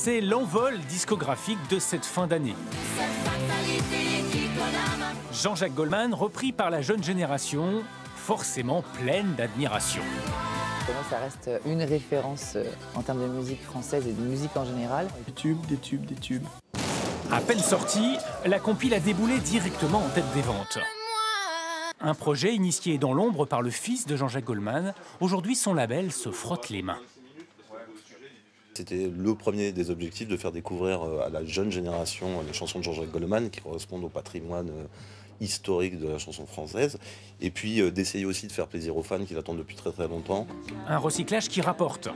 C'est l'envol discographique de cette fin d'année. Jean-Jacques Goldman, repris par la jeune génération, forcément pleine d'admiration. Ça reste une référence en termes de musique française et de musique en général. Des tubes, des tubes, des tubes. À peine sortie, la compile a déboulé directement en tête des ventes. Un projet initié dans l'ombre par le fils de Jean-Jacques Goldman. Aujourd'hui, son label se frotte les mains. C'était le premier des objectifs de faire découvrir à la jeune génération les chansons de Jean-Jacques Goldman qui correspondent au patrimoine historique de la chanson française. Et puis d'essayer aussi de faire plaisir aux fans qui l'attendent depuis très très longtemps. Un recyclage qui rapporte.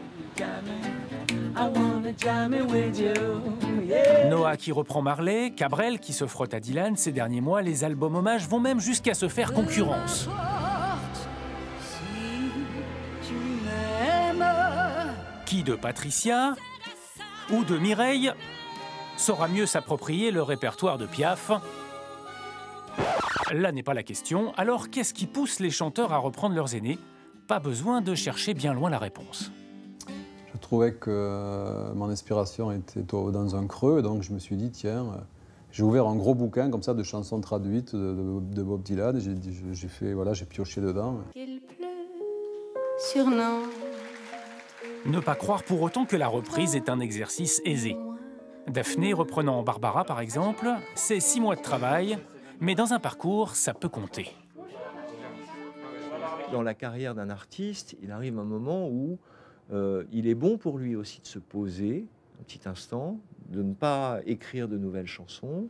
Noah qui reprend Marley, Cabrel qui se frotte à Dylan. Ces derniers mois, les albums hommages vont même jusqu'à se faire concurrence. Qui de Patricia ou de Mireille saura mieux s'approprier le répertoire de Piaf? Là n'est pas la question. Alors qu'est-ce qui pousse les chanteurs à reprendre leurs aînés? Pas besoin de chercher bien loin la réponse. Je trouvais que mon inspiration était dans un creux, donc je me suis dit, tiens, j'ai ouvert un gros bouquin comme ça de chansons traduites de Bob Dylan, et j'ai pioché dedans. Il pleut sur Nantes. Ne pas croire pour autant que la reprise est un exercice aisé. Daphné reprenant Barbara par exemple, c'est 6 mois de travail, mais dans un parcours, ça peut compter. Dans la carrière d'un artiste, il arrive un moment où il est bon pour lui aussi de se poser un petit instant, de ne pas écrire de nouvelles chansons,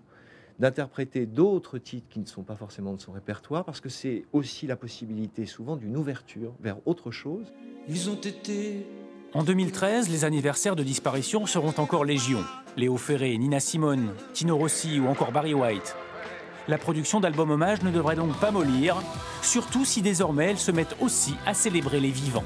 d'interpréter d'autres titres qui ne sont pas forcément de son répertoire, parce que c'est aussi la possibilité souvent d'une ouverture vers autre chose. Ils ont été... En 2013, les anniversaires de disparition seront encore légion. Léo Ferré, Nina Simone, Tino Rossi ou encore Barry White. La production d'albums hommages ne devrait donc pas mollir, surtout si désormais elles se mettent aussi à célébrer les vivants.